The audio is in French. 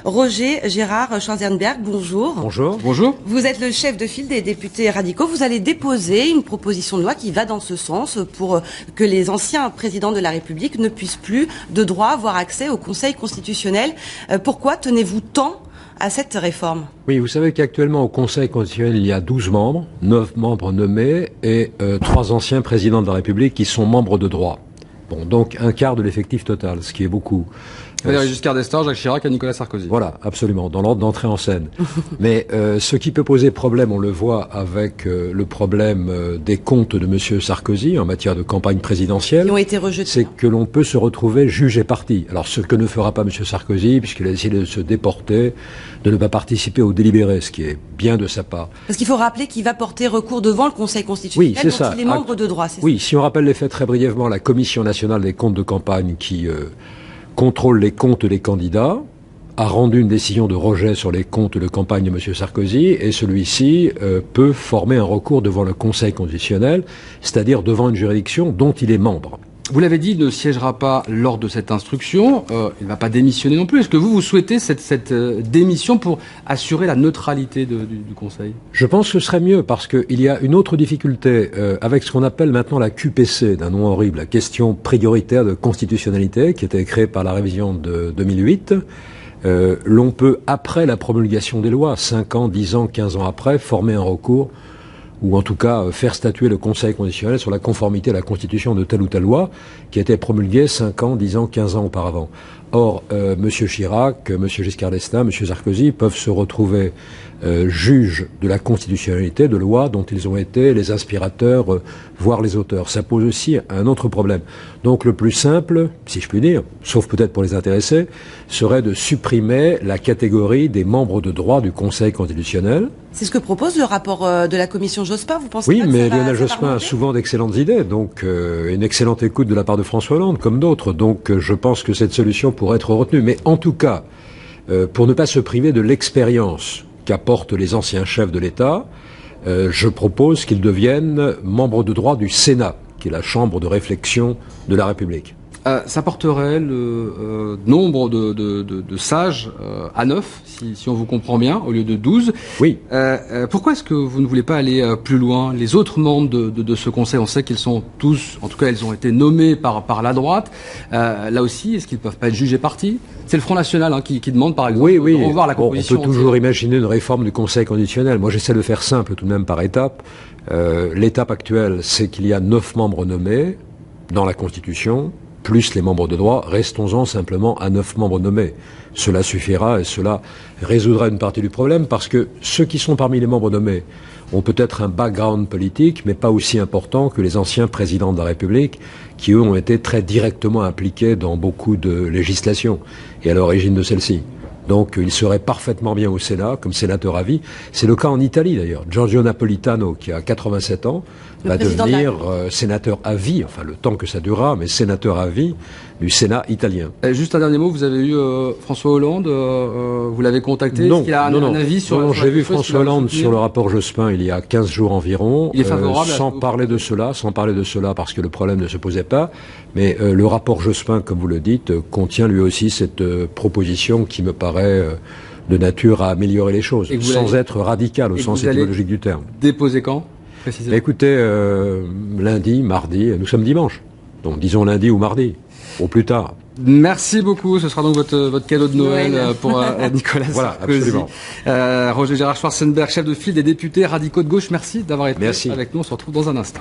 Roger Gérard Schwarzenberg, bonjour. Bonjour. Bonjour. Vous êtes le chef de file des députés radicaux. Vous allez déposer une proposition de loi qui va dans ce sens pour que les anciens présidents de la République ne puissent plus de droit avoir accès au Conseil constitutionnel. Pourquoi tenez-vous tant à cette réforme? Oui, vous savez qu'actuellement au Conseil constitutionnel, il y a 12 membres, 9 membres nommés et 3 anciens présidents de la République qui sont membres de droit. Bon, donc un quart de l'effectif total, ce qui est beaucoup. Valéry Giscard d'Estaing, Jacques Chirac et Nicolas Sarkozy. Voilà, absolument, dans l'ordre d'entrée en scène. Mais ce qui peut poser problème, on le voit avec le problème des comptes de M. Sarkozy en matière de campagne présidentielle. Qui ont été rejetés. C'est que l'on peut se retrouver juge et partie. Alors ce que ne fera pas M. Sarkozy, puisqu'il a décidé de se déporter, de ne pas participer au délibéré, ce qui est bien de sa part. Parce qu'il faut rappeler qu'il va porter recours devant le Conseil constitutionnel, oui, c'est dont il est membre de droit. Oui, si on rappelle les faits très brièvement, la Commission nationale des comptes de campagne qui contrôle les comptes des candidats, a rendu une décision de rejet sur les comptes de campagne de M. Sarkozy, et celui-ci peut former un recours devant le Conseil constitutionnel, c'est-à-dire devant une juridiction dont il est membre. Vous l'avez dit, il ne siégera pas lors de cette instruction, il ne va pas démissionner non plus. Est-ce que vous souhaitez cette démission pour assurer la neutralité du Conseil? Je pense que ce serait mieux, parce qu'il y a une autre difficulté avec ce qu'on appelle maintenant la QPC, d'un nom horrible, la question prioritaire de constitutionnalité, qui était créée par la révision de 2008. L'on peut, après la promulgation des lois, 5 ans, 10 ans, 15 ans après, former un recours ou en tout cas faire statuer le Conseil constitutionnel sur la conformité à la Constitution de telle ou telle loi qui a été promulguée 5 ans, 10 ans, 15 ans auparavant. Or, M. Chirac, M. Giscard d'Estaing, M. Sarkozy peuvent se retrouver juges de la constitutionnalité de lois dont ils ont été les inspirateurs, voire les auteurs. Ça pose aussi un autre problème. Donc le plus simple, si je puis dire, sauf peut-être pour les intéressés, serait de supprimer la catégorie des membres de droit du Conseil constitutionnel. C'est ce que propose le rapport de la commission Jospin, vous pensez? Oui, mais Lionel Jospin a souvent d'excellentes idées, donc une excellente écoute de la part de François Hollande, comme d'autres. Donc je pense que cette solution pourrait être retenue. Mais en tout cas, pour ne pas se priver de l'expérience qu'apportent les anciens chefs de l'État, je propose qu'ils deviennent membres de droit du Sénat, qui est la chambre de réflexion de la République. Ça porterait le nombre de sages à 9, si on vous comprend bien, au lieu de 12. Oui. Pourquoi est-ce que vous ne voulez pas aller plus loin? Les autres membres de ce Conseil, on sait qu'ils sont tous, en tout cas, ils ont été nommés par la droite. Là aussi, est-ce qu'ils ne peuvent pas être jugés partis? C'est le Front National qui demande, par exemple, de revoir la composition. On peut toujours imaginer une réforme du Conseil constitutionnel. Moi, j'essaie de faire simple tout de même par étapes. L'étape actuelle, c'est qu'il y a 9 membres nommés dans la Constitution, plus les membres de droit. Restons-en simplement à 9 membres nommés. Cela suffira et cela résoudra une partie du problème, parce que ceux qui sont parmi les membres nommés ont peut-être un background politique, mais pas aussi important que les anciens présidents de la République, qui eux ont été très directement impliqués dans beaucoup de législations et à l'origine de celle-ci. Donc il serait parfaitement bien au Sénat, comme sénateur à vie. C'est le cas en Italie d'ailleurs. Giorgio Napolitano, qui a 87 ans, va devenir sénateur à vie, enfin le temps que ça durera, mais sénateur à vie du Sénat italien. Juste un dernier mot, vous avez eu François Hollande, vous l'avez contacté? Non, est-ce qu'il a un avis sur non, j'ai vu François Hollande sur le rapport Jospin il y a 15 jours environ. Il est favorable sans parler de cela parce que le problème ne se posait pas. Mais le rapport Jospin, comme vous le dites, contient lui aussi cette proposition qui me paraît de nature à améliorer les choses, sans être radical au sens étymologique du terme. Déposer quand, précisément? Écoutez, lundi, mardi, nous sommes dimanche. Donc disons lundi ou mardi, au plus tard. Merci beaucoup. Ce sera donc votre cadeau de Noël pour Nicolas voilà, Sarkozy. Absolument. Roger Gérard Schwarzenberg, chef de file des députés radicaux de gauche. Merci d'avoir été avec nous. On se retrouve dans un instant.